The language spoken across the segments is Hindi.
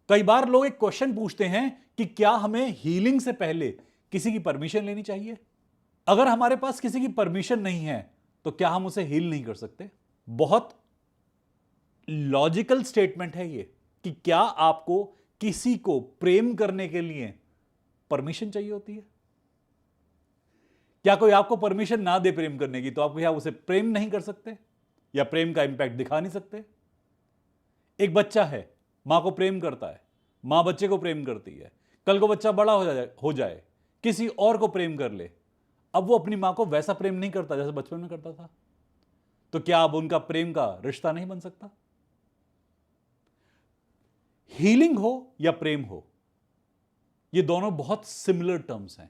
कई बार लोग एक क्वेश्चन पूछते हैं कि क्या हमें हीलिंग से पहले किसी की परमिशन लेनी चाहिए। अगर हमारे पास किसी की परमिशन नहीं है तो क्या हम उसे हील नहीं कर सकते। बहुत लॉजिकल स्टेटमेंट है ये कि क्या आपको किसी को प्रेम करने के लिए परमिशन चाहिए होती है। क्या कोई आपको परमिशन ना दे प्रेम करने की तो आप क्या उसे प्रेम नहीं कर सकते या प्रेम का इंपैक्ट दिखा नहीं सकते। एक बच्चा है, मां को प्रेम करता है, मां बच्चे को प्रेम करती है। कल को बच्चा बड़ा हो जाए किसी और को प्रेम कर ले, अब वो अपनी मां को वैसा प्रेम नहीं करता जैसे बचपन में करता था। तो क्या अब उनका प्रेम का रिश्ता नहीं बन सकता। हीलिंग हो या प्रेम हो, ये दोनों बहुत सिमिलर टर्म्स हैं।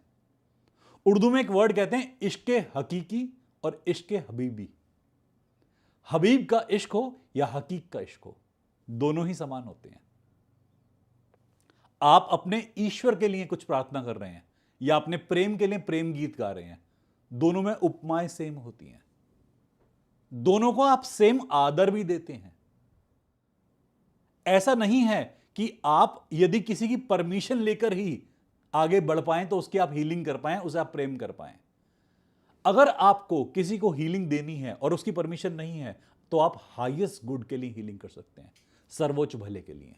उर्दू में एक वर्ड कहते हैं इश्के हकीकी और इश्के हबीबी। हबीब का इश्क हो या हकीक का इश्क हो, दोनों ही समान होते हैं। आप अपने ईश्वर के लिए कुछ प्रार्थना कर रहे हैं या अपने प्रेम के लिए प्रेम गीत गा रहे हैं, दोनों में उपमाएं सेम होती हैं। दोनों को आप सेम आदर भी देते हैं। ऐसा नहीं है कि आप यदि किसी की परमिशन लेकर ही आगे बढ़ पाए तो उसकी आप हीलिंग कर पाए, उसे आप प्रेम कर पाए। अगर आपको किसी को हीलिंग देनी है और उसकी परमिशन नहीं है तो आप हाईएस्ट गुड के लिए हीलिंग कर सकते हैं, सर्वोच्च भले के लिए।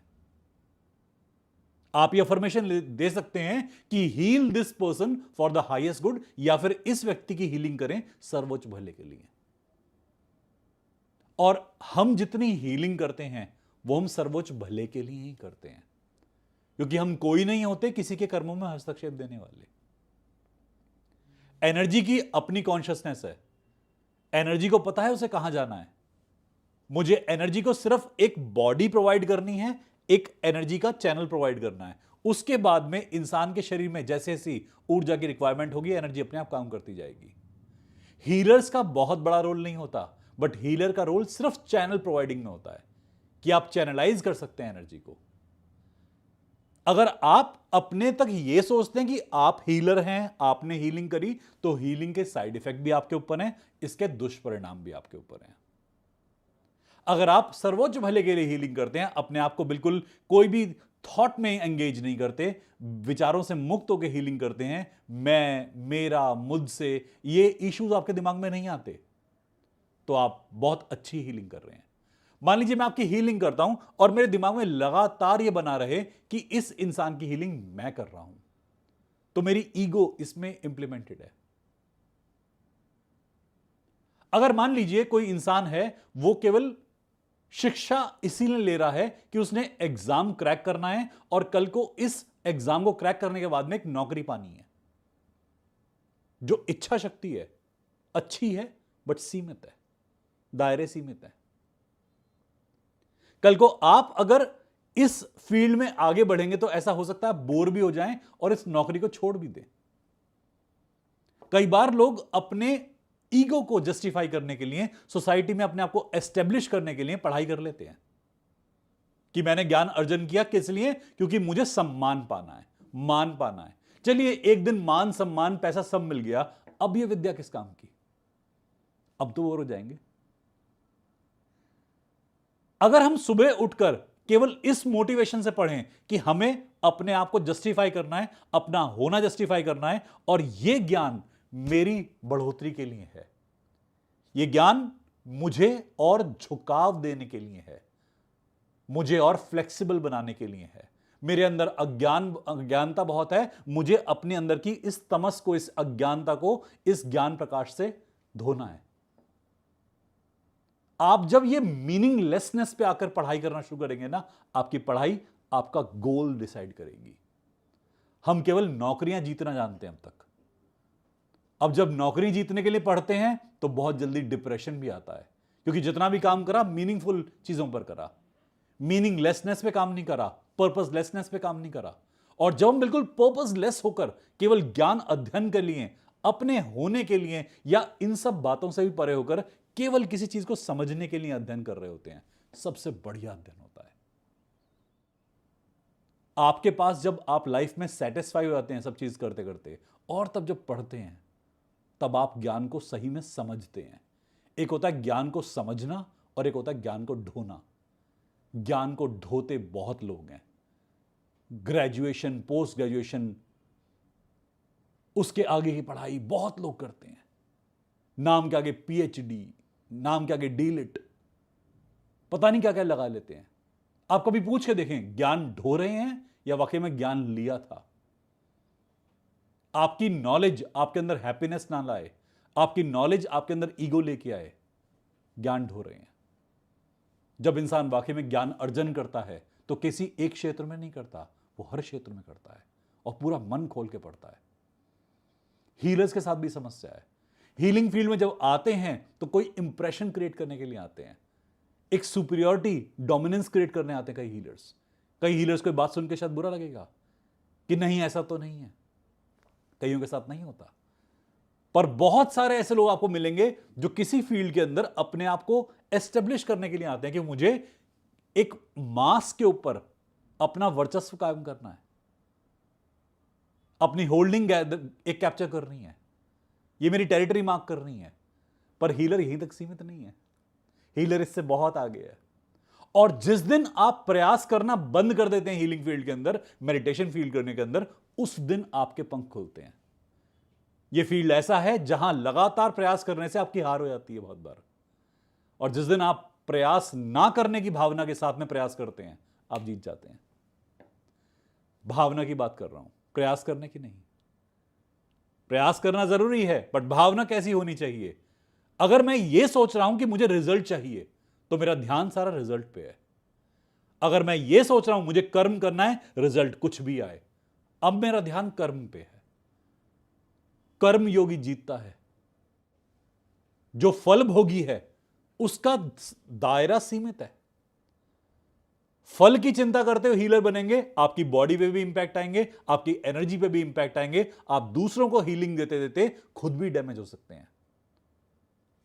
आप यह अफर्मेशन दे सकते हैं कि heal this person for the highest good, या फिर इस व्यक्ति की हीलिंग करें सर्वोच्च भले के लिए। और हम जितनी हीलिंग करते हैं वो हम सर्वोच्च भले के लिए ही करते हैं, क्योंकि हम कोई नहीं होते किसी के कर्मों में हस्तक्षेप देने वाले। एनर्जी की अपनी कॉन्शियसनेस है, एनर्जी को पता है उसे कहां जाना है। मुझे एनर्जी को सिर्फ एक बॉडी प्रोवाइड करनी है, एक एनर्जी का चैनल प्रोवाइड करना है। उसके बाद में इंसान के शरीर में जैसे जैसी ऊर्जा की रिक्वायरमेंट होगी, एनर्जी अपने आप काम करती जाएगी। हीलर्स का बहुत बड़ा रोल नहीं होता, बट हीलर का रोल सिर्फ चैनल प्रोवाइडिंग में होता है कि आप चैनलाइज कर सकते हैं एनर्जी को। अगर आप अपने तक यह सोचते हैं कि आप हीलर हैं, आपने हीलिंग करी, तो हीलिंग के साइड इफेक्ट भी आपके ऊपर हैं, इसके दुष्परिणाम भी आपके ऊपर हैं। अगर आप सर्वोच्च भले के लिए हीलिंग करते हैं, अपने आप को बिल्कुल कोई भी थॉट में एंगेज नहीं करते, विचारों से मुक्त होकर हीलिंग करते हैं, मैं, मेरा, मुझसे, ये इश्यूज आपके दिमाग में नहीं आते, तो आप बहुत अच्छी हीलिंग कर रहे हैं। मान लीजिए मैं आपकी हीलिंग करता हूं और मेरे दिमाग में लगातार यह बना रहे कि इस इंसान की हीलिंग मैं कर रहा हूं, तो मेरी ईगो इसमें इंप्लीमेंटेड है। अगर मान लीजिए कोई इंसान है, वो केवल शिक्षा इसीलिए ले रहा है कि उसने एग्जाम क्रैक करना है और कल को इस एग्जाम को क्रैक करने के बाद में एक नौकरी पानी है। जो इच्छा शक्ति है अच्छी है, बट सीमित है, दायरे सीमित है। कल को आप अगर इस फील्ड में आगे बढ़ेंगे तो ऐसा हो सकता है बोर भी हो जाएं और इस नौकरी को छोड़ भी दें। कई बार लोग अपने ईगो को जस्टिफाई करने के लिए, सोसाइटी में अपने आप को एस्टेब्लिश करने के लिए पढ़ाई कर लेते हैं कि मैंने ज्ञान अर्जन किया किस लिए, क्योंकि मुझे सम्मान पाना है, मान पाना है। चलिए एक दिन मान, सम्मान, पैसा सब मिल गया, अब यह विद्या किस काम की। अब तो बोर हो जाएंगे। अगर हम सुबह उठकर केवल इस मोटिवेशन से पढ़ें कि हमें अपने आप को जस्टिफाई करना है, अपना होना जस्टिफाई करना है, और यह ज्ञान मेरी बढ़ोतरी के लिए है, यह ज्ञान मुझे और झुकाव देने के लिए है, मुझे और फ्लेक्सिबल बनाने के लिए है, मेरे अंदर अज्ञानता बहुत है, मुझे अपने अंदर की इस तमस को, इस अज्ञानता को इस ज्ञान प्रकाश से धोना है। आप जब ये मीनिंगलेसनेस पे आकर पढ़ाई करना शुरू करेंगे ना, आपकी पढ़ाई आपका गोल डिसाइड करेगी। हम केवल नौकरियां जीतना जानते हैं अब तक। अब जब नौकरी जीतने के लिए पढ़ते हैं तो बहुत जल्दी डिप्रेशन भी आता है, क्योंकि जितना भी काम करा मीनिंगफुल चीजों पर करा, मीनिंगलेसनेस पे काम नहीं करा, पर्पसलेसनेस पे काम नहीं करा। और जब हम बिल्कुल पर्पसलेस होकर केवल ज्ञान अध्ययन के लिए, अपने होने के लिए, या इन सब बातों से भी परे होकर केवल किसी चीज को समझने के लिए अध्ययन कर रहे होते हैं, सबसे बढ़िया अध्ययन होता है। आपके पास जब आप लाइफ में सेटिस्फाई हो जाते हैं सब चीज करते करते, और तब जब पढ़ते हैं तब आप ज्ञान को सही में समझते हैं। एक होता है ज्ञान को समझना और एक होता है ज्ञान को ढोना। ज्ञान को ढोते बहुत लोग हैं, ग्रेजुएशन, पोस्ट ग्रेजुएशन, उसके आगे की पढ़ाई बहुत लोग करते हैं। नाम के आगे पीएचडी, नाम के आगे डीलिट, पता नहीं क्या क्या लगा लेते हैं। आप कभी पूछ के देखें, ज्ञान ढो रहे हैं या वाकई में ज्ञान लिया था? आपकी नॉलेज आपके अंदर हैप्पीनेस ना लाए, आपकी नॉलेज आपके अंदर ईगो लेके आए, ज्ञान ढो रहे हैं। जब इंसान वाकई में ज्ञान अर्जन करता है तो किसी एक क्षेत्र में नहीं करता, वो हर क्षेत्र में करता है और पूरा मन खोल के पढ़ता है। हीलर्स के साथ भी समस्या है। हीलिंग फील्ड में जब आते हैं तो कोई इंप्रेशन क्रिएट करने के लिए आते हैं, एक सुपीरियरिटी, डोमिनेंस क्रिएट करने आते हैं कई हीलर्स। कई हीलर्स को बात सुन के शायद बुरा लगेगा कि नहीं ऐसा तो नहीं है, कईयों के साथ नहीं होता। पर बहुत सारे ऐसे लोग आपको मिलेंगे जो किसी फील्ड के अंदर अपने आप को एस्टेब्लिश करने के लिए आते हैं कि मुझे एक मास के ऊपर अपना वर्चस्व कायम करना है, अपनी होल्डिंग एक कैप्चर करनी है, ये मेरी टेरिटरी मार्क करनी है। पर हीलर यहीं तक सीमित नहीं है, हीलर इससे बहुत आगे है। और जिस दिन आप प्रयास करना बंद कर देते हैं हीलिंग फील्ड के अंदर, मेडिटेशन फील्ड करने के अंदर, उस दिन आपके पंख खुलते हैं। यह फील्ड ऐसा है जहां लगातार प्रयास करने से आपकी हार हो जाती है बहुत बार, और जिस दिन आप प्रयास ना करने की भावना के साथ में प्रयास करते हैं, आप जीत जाते हैं। भावना की बात कर रहा हूं, प्रयास करने की नहीं। प्रयास करना जरूरी है, बट भावना कैसी होनी चाहिए? अगर मैं यह सोच रहा हूं कि मुझे रिजल्ट चाहिए तो मेरा ध्यान सारा रिजल्ट पे है। अगर मैं यह सोच रहा हूं मुझे कर्म करना है, रिजल्ट कुछ भी आए, अब मेरा ध्यान कर्म पे है। कर्म योगी जीतता है। जो फल भोगी है उसका दायरा सीमित है। फल की चिंता करते हुए हीलर बनेंगे, आपकी बॉडी पे भी इंपैक्ट आएंगे, आपकी एनर्जी पे भी इंपैक्ट आएंगे, आप दूसरों को हीलिंग देते देते खुद भी डैमेज हो सकते हैं।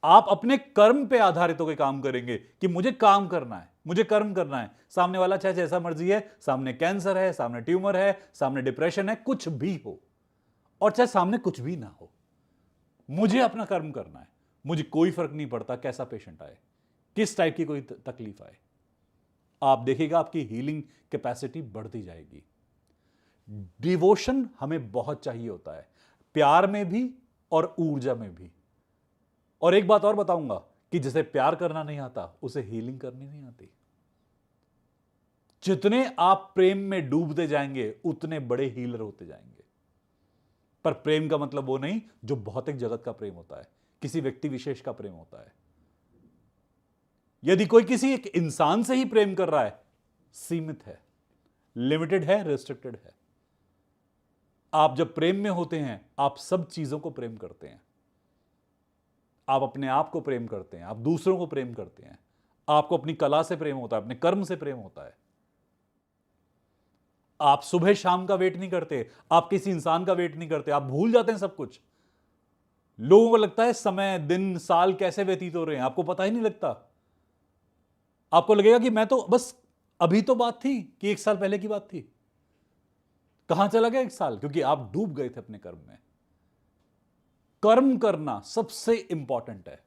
आप अपने कर्म पे आधारित होकर काम करेंगे कि मुझे काम करना है, मुझे कर्म करना है। सामने वाला चाहे जैसा मर्जी है, सामने कैंसर है, सामने ट्यूमर है, सामने डिप्रेशन है, कुछ भी हो, और चाहे सामने कुछ भी ना हो, मुझे अपना कर्म करना है। मुझे कोई फर्क नहीं पड़ता कैसा पेशेंट आए, किस टाइप की कोई तकलीफ आए। आप देखिएगा आपकी हीलिंग कैपेसिटी बढ़ती जाएगी। डिवोशन हमें बहुत चाहिए होता है, प्यार में भी और ऊर्जा में भी। और एक बात और बताऊंगा कि जिसे प्यार करना नहीं आता उसे हीलिंग करनी नहीं आती। जितने आप प्रेम में डूबते जाएंगे उतने बड़े हीलर होते जाएंगे। पर प्रेम का मतलब वो नहीं जो भौतिक जगत का प्रेम होता है, किसी व्यक्ति विशेष का प्रेम होता है। यदि कोई किसी एक इंसान से ही प्रेम कर रहा है, सीमित है, लिमिटेड है, रिस्ट्रिक्टेड है। आप जब प्रेम में होते हैं आप सब चीजों को प्रेम करते हैं। आप अपने आप को प्रेम करते हैं, आप दूसरों को प्रेम करते हैं, आपको अपनी कला से प्रेम होता है, अपने कर्म से प्रेम होता है। आप सुबह शाम का वेट नहीं करते, आप किसी इंसान का वेट नहीं करते, आप भूल जाते हैं सब कुछ। लोगों को लगता है समय, दिन, साल कैसे व्यतीत हो रहे हैं, आपको पता ही नहीं लगता। आपको लगेगा कि मैं तो बस अभी तो बात थी कि 1 साल पहले की बात थी, कहां चला गया 1 साल, क्योंकि आप डूब गए थे अपने कर्म में। कर्म करना सबसे इंपॉर्टेंट है।